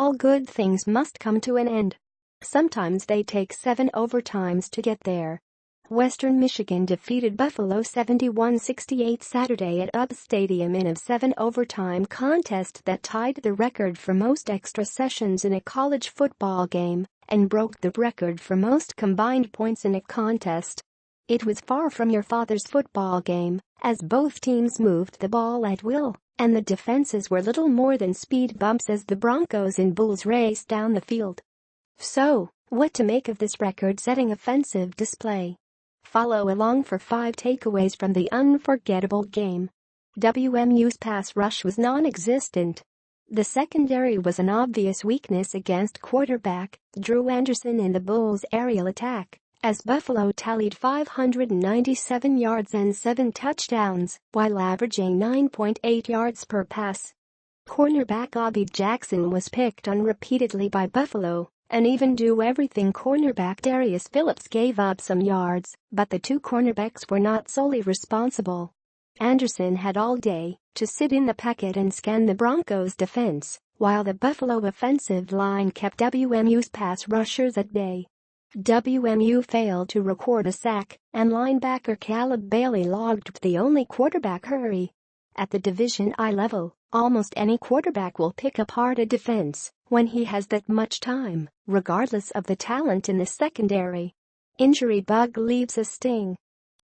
All good things must come to an end. Sometimes they take 7 overtimes to get there. Western Michigan defeated Buffalo 71-68 Saturday at UB Stadium in a 7-overtime contest that tied the record for most extra sessions in a college football game and broke the record for most combined points in a contest. It was far from your father's football game, as both teams moved the ball at will, and the defenses were little more than speed bumps as the Broncos and Bulls raced down the field. So, what to make of this record-setting offensive display? Follow along for 5 takeaways from the unforgettable game. WMU's pass rush was non-existent. The secondary was an obvious weakness against quarterback Drew Anderson in the Bulls' aerial attack, as Buffalo tallied 597 yards and 7 touchdowns while averaging 9.8 yards per pass. Cornerback Bobby Jackson was picked on repeatedly by Buffalo, and even do-everything cornerback Darius Phillips gave up some yards, but the two cornerbacks were not solely responsible. Anderson had all day to sit in the pocket and scan the Broncos' defense, while the Buffalo offensive line kept WMU's pass rushers at bay. WMU failed to record a sack, and linebacker Caleb Bailey logged the only quarterback hurry. At the Division I level, almost any quarterback will pick apart a defense when he has that much time, regardless of the talent in the secondary. Injury bug leaves a sting.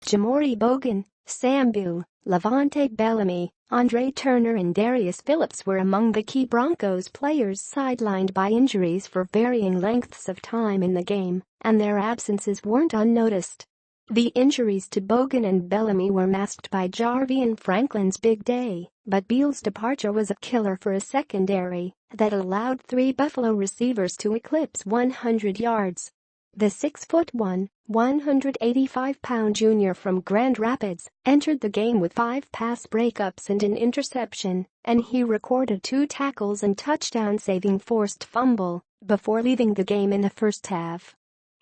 Jamori Bogan, Sam Bew, Levante Bellamy, Andre Turner and Darius Phillips were among the key Broncos players sidelined by injuries for varying lengths of time in the game, and their absences weren't unnoticed. The injuries to Bogan and Bellamy were masked by Jarvian Franklin's big day, but Beal's departure was a killer for a secondary that allowed 3 Buffalo receivers to eclipse 100 yards. The 6'1", 185-pound junior from Grand Rapids entered the game with 5 pass breakups and an interception, and he recorded 2 tackles and touchdown-saving forced fumble before leaving the game in the first half.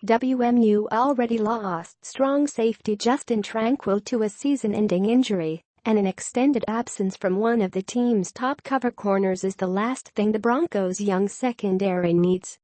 WMU already lost strong safety Justin Tranquil to a season-ending injury, and an extended absence from one of the team's top cover corners is the last thing the Broncos' young secondary needs.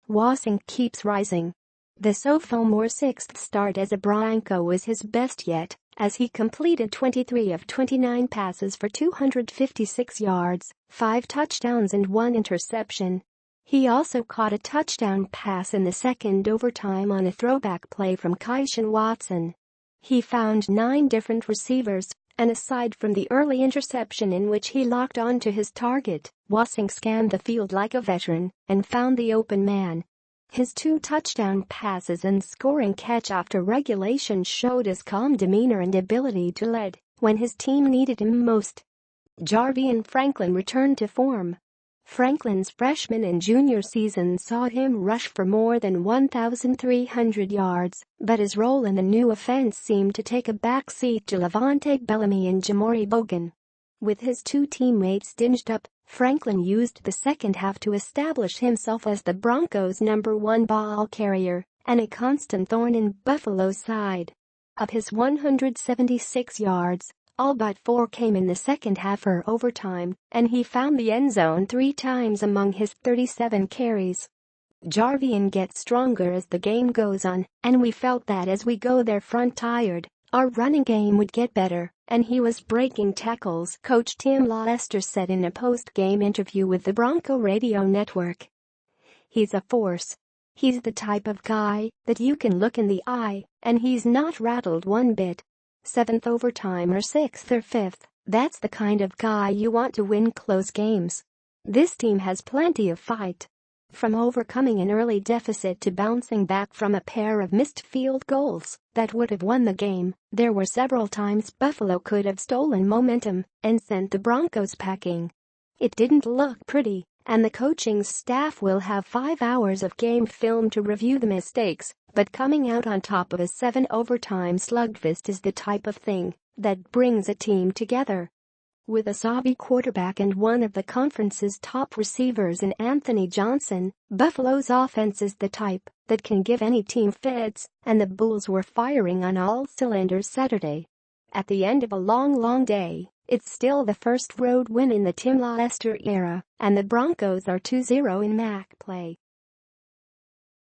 Wasing keeps rising. The sophomore 6th start as a Bronco was his best yet, as he completed 23 of 29 passes for 256 yards, 5 touchdowns and 1 interception. He also caught a touchdown pass in the second overtime on a throwback play from Keyshawn Watson. He found 9 different receivers, and aside from the early interception in which he locked onto his target, Wasing scanned the field like a veteran and found the open man. His 2 touchdown passes and scoring catch after regulation showed his calm demeanor and ability to lead when his team needed him most. Jarvian Franklin returned to form. Franklin's freshman and junior season saw him rush for more than 1,300 yards, but his role in the new offense seemed to take a backseat to Levante Bellamy and Jamori Bogan. With his 2 teammates dinged up, Franklin used the second half to establish himself as the Broncos' #1 ball carrier and a constant thorn in Buffalo's side. Of his 176 yards, all but 4 came in the second half or overtime, and he found the end zone 3 times among his 37 carries. Jarvian gets stronger as the game goes on, and we felt that as we go their front tired, our running game would get better, and he was breaking tackles, Coach Tim Lester said in a post-game interview with the Bronco Radio Network. He's a force. He's the type of guy that you can look in the eye, and he's not rattled one bit. 7th overtime or 6th or 5th, that's the kind of guy you want to win close games. This team has plenty of fight. From overcoming an early deficit to bouncing back from a pair of missed field goals that would have won the game, there were several times Buffalo could have stolen momentum and sent the Broncos packing. It didn't look pretty, and the coaching staff will have 5 hours of game film to review the mistakes, but coming out on top of a 7-overtime slugfest is the type of thing that brings a team together. With a savvy quarterback and one of the conference's top receivers in Anthony Johnson, Buffalo's offense is the type that can give any team fits, and the Bulls were firing on all cylinders Saturday. At the end of a long day, It's still the first road win in the Tim Lester era, and the Broncos are 2-0 in MAC play.